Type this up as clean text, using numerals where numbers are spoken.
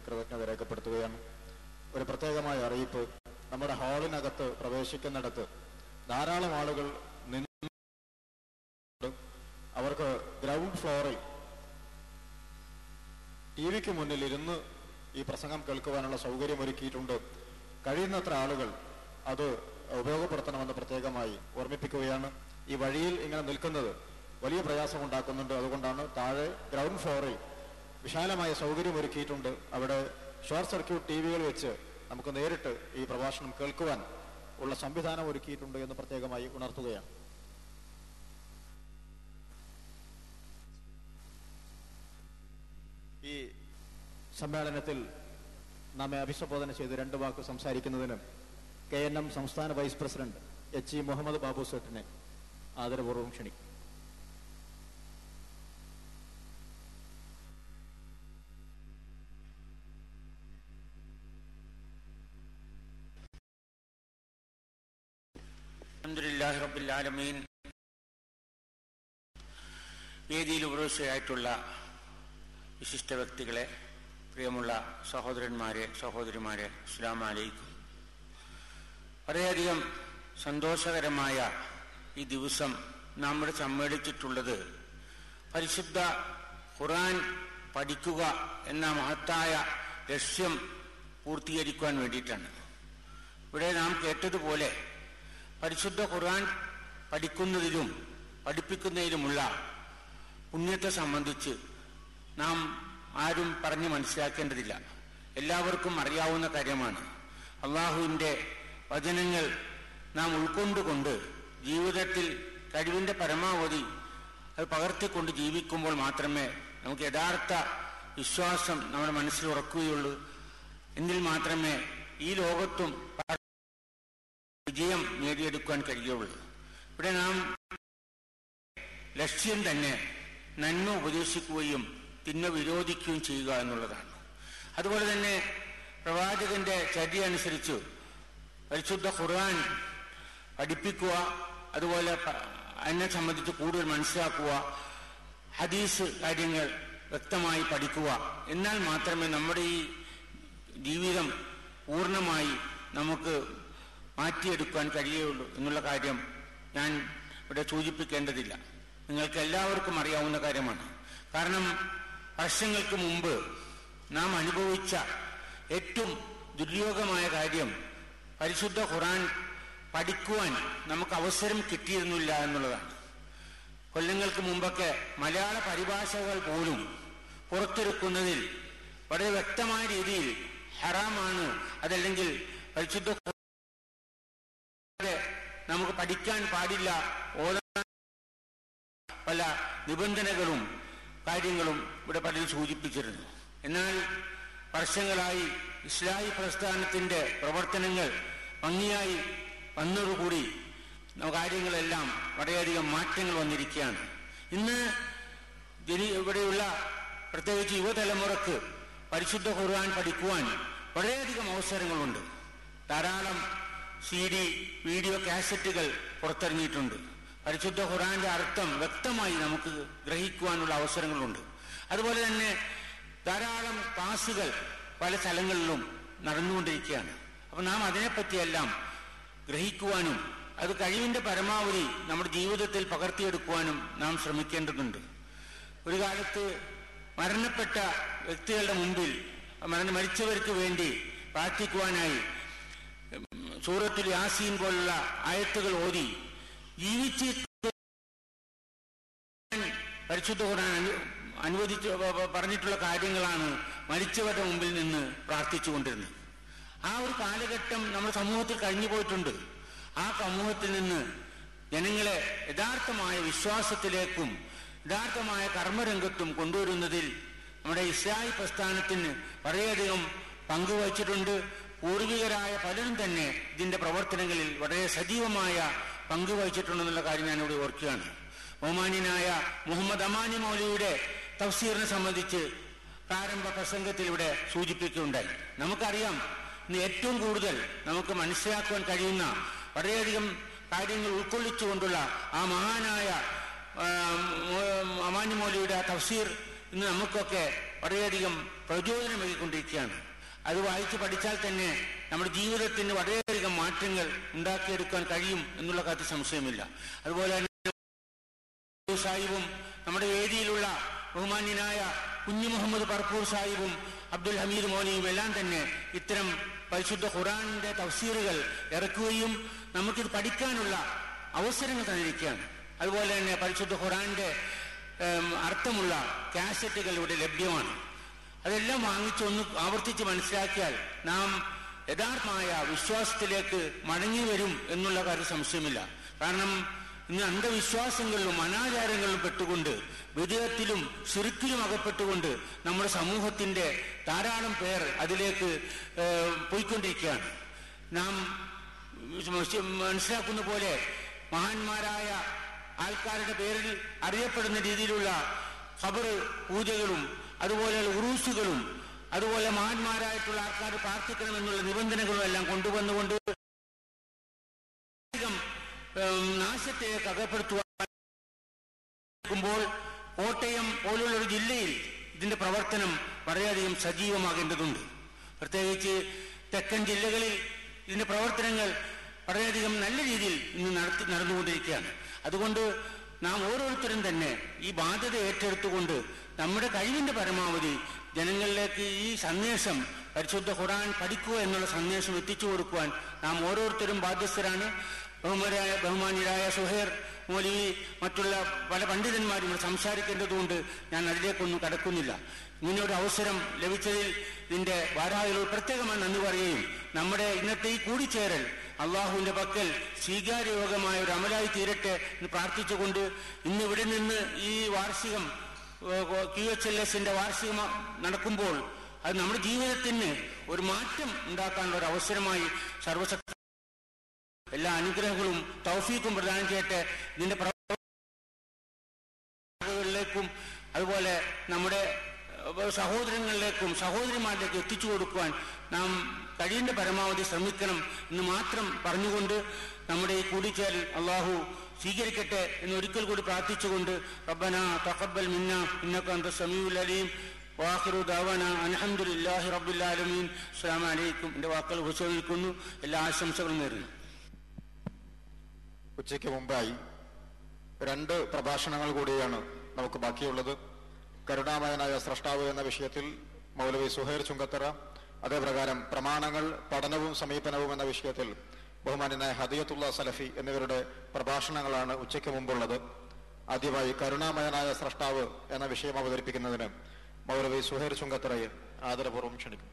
കൃതജ്ഞത രേഖപ്പെടുത്തുകയാണ്. ഒരു പ്രത്യേകമായ അറിയിപ്പ്: നമ്മുടെ ഹാളിനകത്ത് പ്രവേശിക്കുന്നിടത്ത് ധാരാളം ആളുകൾ നിന്ന് അവർക്ക് ഗ്രൗണ്ട് ഫ്ലോറിൽ ടിവിക്ക് മുന്നിൽ ഇരുന്ന് ഈ പ്രസംഗം കേൾക്കുവാനുള്ള സൗകര്യം ഒരുക്കിയിട്ടുണ്ട്. കഴിയുന്നത്ര ആളുകൾ അത് ഉപയോഗപ്പെടുത്തണമെന്ന് പ്രത്യേകമായി ഓർമ്മിപ്പിക്കുകയാണ്. ഈ വഴിയിൽ ഇങ്ങനെ നിൽക്കുന്നത് വലിയ പ്രയാസമുണ്ടാക്കുന്നുണ്ട്. അതുകൊണ്ടാണ് താഴെ ഗ്രൗണ്ട് ഫ്ലോറിൽ വിശാലമായ സൗകര്യം ഒരുക്കിയിട്ടുണ്ട്. അവിടെ ഷോർട്ട് സർക്യൂട്ട് ടിവികൾ വെച്ച് നമുക്ക് നേരിട്ട് ഈ പ്രഭാഷണം കേൾക്കുവാൻ ഉള്ള സംവിധാനം ഒരുക്കിയിട്ടുണ്ട് എന്ന് പ്രത്യേകമായി ഉണർത്തുകയാണ്. ഈ സമ്മേളനത്തിൽ നമ്മെ അഭിസംബോധന ചെയ്ത് 2 വാക്ക് സംസാരിക്കുന്നതിന് KNM സംസ്ഥാന vice president HE Muhammad Babu സേട്ടിനെ ആദരപൂർവ്വം ക്ഷണിക്കും. അൽഹംദുലില്ലാഹി റബ്ബിൽ ആലമീൻ. വേദിയിൽ ഉപരോഷയായിട്ടുള്ള വിശിഷ്ട വ്യക്തികളെ, പ്രിയമുള്ള സഹോദരന്മാരെ, സഹോദരിമാരെ, അസ്സലാമു അലൈക്കും. വളരെയധികം സന്തോഷകരമായ ഈ ദിവസം നാം ഇവിടെ സമ്മേളിച്ചിട്ടുള്ളത് പരിശുദ്ധ ഖുർആൻ പഠിക്കുക എന്ന മഹത്തായ ലക്ഷ്യം പൂർത്തീകരിക്കുവാൻ വേണ്ടിയിട്ടാണ്. ഇവിടെ നാം കേട്ടതുപോലെ പരിശുദ്ധ ഖുർആൻ പഠിക്കുന്നതിലും പഠിപ്പിക്കുന്നതിലുമുള്ള പുണ്യത്തെ സംബന്ധിച്ച് നാം ആരും പറഞ്ഞ് മനസ്സിലാക്കേണ്ടതില്ല. എല്ലാവർക്കും അറിയാവുന്ന കാര്യമാണ്. അള്ളാഹുവിൻ്റെ വചനങ്ങൾ നാം ഉൾക്കൊണ്ടുകൊണ്ട് ജീവിതത്തിൽ കഴിവിൻ്റെ പരമാവധി അത് പകർത്തിക്കൊണ്ട് ജീവിക്കുമ്പോൾ മാത്രമേ നമുക്ക് യഥാർത്ഥ വിശ്വാസം നമ്മുടെ മനസ്സിൽ ഉറക്കുകയുള്ളൂ. എങ്കിൽ മാത്രമേ ഈ ലോകത്തും വിജയം നേടിയെടുക്കാൻ കഴിയുള്ളൂ. ഇവിടെ നാം ലക്ഷ്യം തന്നെ നന്മ ഉപദേശിക്കുകയും തിന്മ വിരോധിക്കുകയും ചെയ്യുക എന്നുള്ളതാണ്. അതുപോലെ തന്നെ പ്രവാചകന്റെ ചര്യ അനുസരിച്ച് പരിശുദ്ധ ഖുർആൻ പഠിപ്പിക്കുക, അതുപോലെ അതിനെ സംബന്ധിച്ച് കൂടുതൽ മനസ്സിലാക്കുക, ഹദീസ് കാര്യങ്ങൾ വ്യക്തമായി പഠിക്കുക. എന്നാൽ മാത്രമേ നമ്മുടെ ഈ ജീവിതം പൂർണ്ണമായി നമുക്ക് മാറ്റിയെടുക്കാൻ കഴിയുകയുള്ളൂ എന്നുള്ള കാര്യം ഞാൻ ഇവിടെ സൂചിപ്പിക്കേണ്ടതില്ല. നിങ്ങൾക്ക് എല്ലാവർക്കും അറിയാവുന്ന കാര്യമാണ്. കാരണം വർഷങ്ങൾക്ക് മുമ്പ് നാം അനുഭവിച്ച ഏറ്റവും ദുര്യോഗമായ കാര്യം പരിശുദ്ധ ഖുർആൻ പഠിക്കുവാൻ നമുക്ക് അവസരം കിട്ടിയിരുന്നില്ല എന്നുള്ളതാണ്. കൊല്ലങ്ങൾക്ക് മുമ്പൊക്കെ മലയാള പരിഭാഷകൾ പോലും പുറത്തിറക്കുന്നതിൽ വളരെ വ്യക്തമായ രീതിയിൽ ഹറാമാണ്, അതല്ലെങ്കിൽ പരിശുദ്ധ നമുക്ക് പഠിക്കാൻ പാടില്ല, ഓതാൻ പല നിബന്ധനകളും കാര്യങ്ങളും ഇവിടെ പലരും സൂചിപ്പിച്ചിരുന്നു. എന്നാൽ വർഷങ്ങളായി ഇസ്ലാഹി പ്രസ്ഥാനത്തിന്റെ പ്രവർത്തനങ്ങൾ ഭംഗിയായി വന്നതോടുകൂടി കാര്യങ്ങളെല്ലാം വളരെയധികം മാറ്റങ്ങൾ വന്നിരിക്കുകയാണ്. ഇന്ന് ഇവിടെയുള്ള പ്രത്യേകിച്ച് യുവതലമുറക്ക് പരിശുദ്ധ ഖുർആൻ പഠിക്കുവാൻ വളരെയധികം അവസരങ്ങളുണ്ട്. ധാരാളം CD, വീഡിയോ കാസറ്റുകൾ പുറത്തിറങ്ങിയിട്ടുണ്ട്. പരിശുദ്ധ ഖുർആന്റെ അർത്ഥം വ്യക്തമായി നമുക്ക് ഗ്രഹിക്കുവാനുള്ള അവസരങ്ങളുണ്ട്. അതുപോലെ തന്നെ ധാരാളം ക്ലാസുകൾ പല സ്ഥലങ്ങളിലും നടന്നുകൊണ്ടിരിക്കുകയാണ്. അപ്പൊ നാം അതിനെപ്പറ്റിയെല്ലാം ഗ്രഹിക്കുവാനും അത് കഴിവിന്റെ പരമാവധി നമ്മുടെ ജീവിതത്തിൽ പകർത്തിയെടുക്കുവാനും നാം ശ്രമിക്കേണ്ടതുണ്ട്. ഒരു കാലത്ത് മരണപ്പെട്ട വ്യക്തികളുടെ മുമ്പിൽ മരിച്ചവർക്ക് വേണ്ടി പ്രാർത്ഥിക്കുവാനായി സൂറത്തുൽ യാസീൻ പോലുള്ള ആയത്തുകൾ ഓതി ജീവിച്ച് പരിശുദ്ധ ഖുർആൻ അനുവദിച്ച് പറഞ്ഞിട്ടുള്ള കാര്യങ്ങളാണ് മരിച്ചവരുടെ മുമ്പിൽ നിന്ന് പ്രാർത്ഥിച്ചു കൊണ്ടിരുന്നത്. ആ ഒരു കാലഘട്ടം നമ്മുടെ സമൂഹത്തിൽ കഴിഞ്ഞു പോയിട്ടുണ്ട്. ആ സമൂഹത്തിൽ നിന്ന് ജനങ്ങളെ യഥാർത്ഥമായ വിശ്വാസത്തിലേക്കും യഥാർത്ഥമായ കർമ്മരംഗത്തും കൊണ്ടുവരുന്നതിൽ നമ്മുടെ ഇസ്ലാഹി പ്രസ്ഥാനത്തിന് വളരെയധികം പങ്കുവച്ചിട്ടുണ്ട്. പൂർവികരായ പലരും തന്നെ ഇതിന്റെ പ്രവർത്തനങ്ങളിൽ വളരെ സജീവമായ പങ്കുവഹിച്ചിട്ടുണ്ടെന്നുള്ള കാര്യം ഞാനിവിടെ ഓർക്കുകയാണ്. ബഹുമാന്യനായ മുഹമ്മദ് അമാനി മൗലവിയുടെ തഫ്സീറിനെ സംബന്ധിച്ച് പ്രാരംഭ പ്രസംഗത്തിൽ ഇവിടെ സൂചിപ്പിക്കുകയുണ്ടായി. നമുക്കറിയാം, ഇന്ന് ഏറ്റവും കൂടുതൽ നമുക്ക് മനസ്സിലാക്കുവാൻ കഴിയുന്ന വളരെയധികം കാര്യങ്ങൾ ഉൾക്കൊള്ളിച്ചുകൊണ്ടുള്ള ആ മഹാനായ അമാനി മൗലവിയുടെ തഫ്സീർ ഇന്ന് നമുക്കൊക്കെ വളരെയധികം പ്രചോദനമേകിക്കൊണ്ടിരിക്കുകയാണ്. അത് വായിച്ച് പഠിച്ചാൽ തന്നെ നമ്മുടെ ജീവിതത്തിന് വളരെയധികം മാറ്റങ്ങൾ ഉണ്ടാക്കിയെടുക്കാൻ കഴിയും എന്നുള്ള കാര്യത്തിൽ സംശയമില്ല. അതുപോലെ തന്നെ സാഹിബും നമ്മുടെ വേദിയിലുള്ള ബഹുമാന്യനായ കുഞ്ഞു മുഹമ്മദ് പറപ്പൂർ സാഹിബും അബ്ദുൽ ഹമീദ് മൗലവിയും എല്ലാം തന്നെ ഇത്തരം പരിശുദ്ധ ഖുർആനിന്റെ തഫ്സീറുകൾ ഇറക്കുകയും നമുക്കിത് പഠിക്കാനുള്ള അവസരങ്ങൾ തന്നിരിക്കുകയാണ്. അതുപോലെ തന്നെ പരിശുദ്ധ ഖുർആനിന്റെ അർത്ഥമുള്ള കാസറ്റുകൾ ഇവിടെ ലഭ്യമാണ്. അതെല്ലാം വാങ്ങിച്ചൊന്ന് ആവർത്തിച്ച് മനസ്സിലാക്കിയാൽ നാം യഥാർത്ഥമായ വിശ്വാസത്തിലേക്ക് മടങ്ങി വരും എന്നുള്ള കാര്യം സംശയമില്ല. കാരണം ഇന്ന് അന്ധവിശ്വാസങ്ങളിലും അനാചാരങ്ങളിലും പെട്ടുകൊണ്ട് വിദേഹത്തിലും ശിർക്കിലും അകപ്പെട്ടുകൊണ്ട് നമ്മുടെ സമൂഹത്തിന്റെ ധാരാളം പേർ അതിലേക്ക് പോയിക്കൊണ്ടിരിക്കുകയാണ്. നാം മനസ്സിലാക്കുന്ന പോലെ മഹാന്മാരായ ആൾക്കാരുടെ പേരിൽ അറിയപ്പെടുന്ന രീതിയിലുള്ള ഖബർ പൂജകളും അതുപോലെയുള്ള ഉറൂസുകളും അതുപോലെ മഹാന്മാരായിട്ടുള്ള ആൾക്കാർ പ്രാർത്ഥിക്കണമെന്നുള്ള നിബന്ധനകളും എല്ലാം കൊണ്ടുവന്നുകൊണ്ട് നാശത്തേക്ക് അകപ്പെടുത്തുമ്പോൾ കോട്ടയം പോലുള്ള ഒരു ജില്ലയിൽ ഇതിന്റെ പ്രവർത്തനം വളരെയധികം സജീവമാകേണ്ടതുണ്ട്. പ്രത്യേകിച്ച് തെക്കൻ ജില്ലകളിൽ ഇതിന്റെ പ്രവർത്തനങ്ങൾ വളരെയധികം നല്ല രീതിയിൽ ഇന്ന് നടന്നുകൊണ്ടിരിക്കുകയാണ്. അതുകൊണ്ട് നാം ഓരോരുത്തരും തന്നെ ഈ ബാധ്യത ഏറ്റെടുത്തുകൊണ്ട് നമ്മുടെ കഴിവിന്റെ പരമാവധി ജനങ്ങളിലേക്ക് ഈ സന്ദേശം പരിശുദ്ധ ഖുർആൻ പഠിക്കുക എന്നുള്ള സന്ദേശം എത്തിച്ചു കൊടുക്കുവാൻ നാം ഓരോരുത്തരും ബാധ്യസ്ഥരാണ്. ബഹുമാന്യരായ സുഹൈർ മൗലവി മറ്റുള്ള പല പണ്ഡിതന്മാരും സംസാരിക്കേണ്ടതുകൊണ്ട് ഞാൻ അതിലേക്കൊന്നും കടക്കുന്നില്ല. ഇങ്ങനെയൊരു അവസരം ലഭിച്ചതിൽ ഇതിന്റെ ഭാരവാഹികളോട് പ്രത്യേകമായി നന്ദി പറയുകയും നമ്മുടെ ഇന്നത്തെ ഈ കൂടിച്ചേരൽ അള്ളാഹുവിന്റെ പക്കൽ സ്വീകാര്യയോഗമായ ഒരു അമലായി തീരട്ടെ എന്ന് പ്രാർത്ഥിച്ചുകൊണ്ട് ഇന്ന് ഇവിടെ നിന്ന് ഈ വാർഷികം QHLS വാർഷികം നടക്കുമ്പോൾ അത് നമ്മുടെ ജീവിതത്തിന് ഒരു മാറ്റം ഉണ്ടാക്കാനുള്ള ഒരു അവസരമായി സർവശക്തി എല്ലാ അനുഗ്രഹങ്ങളും തൗഫീഖും പ്രദാനം ചെയ്യട്ടെ. ഇതിന്റെ പ്രവർത്തനങ്ങളിലേക്കും അതുപോലെ നമ്മുടെ സഹോദരങ്ങളിലേക്കും സഹോദരിമാരിലേക്കും എത്തിച്ചു കൊടുക്കുവാൻ നാം കഴിയുന്ന പരമാവധി ശ്രമിക്കണം എന്ന് മാത്രം പറഞ്ഞുകൊണ്ട് നമ്മുടെ ഈ കൂടിച്ചേരൽ അള്ളാഹു സ്വീകരിക്കട്ടെ എന്ന് ഒരിക്കൽ കൂടി പ്രാർത്ഥിച്ചുകൊണ്ട് റബ്ബനാ തഖബ്ബൽ മിന്നാ ഇന്നക അൻത സമീഉൽ അലീം വാഖിറു ദഅവാനാ അൽഹംദുലില്ലാഹി റബ്ബിൽ ആലമീൻ. അസ്സലാമു അലൈക്കും. എൻ്റെ വാക്കുകൾ ഉപസംഹരിക്കുന്നു. എല്ലാ ആശംസകളും നേരുന്നു. ഉച്ചയ്ക്ക് മുമ്പായി 2 പ്രഭാഷണങ്ങൾ കൂടിയാണ് നമുക്ക് ബാക്കിയുള്ളത്. കരുണാമയനായ സ്രഷ്ടാവ് എന്ന വിഷയത്തിൽ മൗലവി സുഹൈർ ചുങ്കത്തറ, അതേപ്രകാരം പ്രമാണങ്ങൾ പഠനവും സമീപനവും എന്ന വിഷയത്തിൽ ബഹുമാന്യനായ ഹദിയത്തുള്ള സലഫി എന്നിവരുടെ പ്രഭാഷണങ്ങളാണ് ഉച്ചയ്ക്ക് മുമ്പുള്ളത്. ആദ്യമായി കരുണാമയനായ സ്രഷ്ടാവ് എന്ന വിഷയം അവതരിപ്പിക്കുന്നതിന് മൗലവി സുഹൈർ ചുങ്കത്തറയെ ആദരപൂർവ്വം ക്ഷണിക്കും.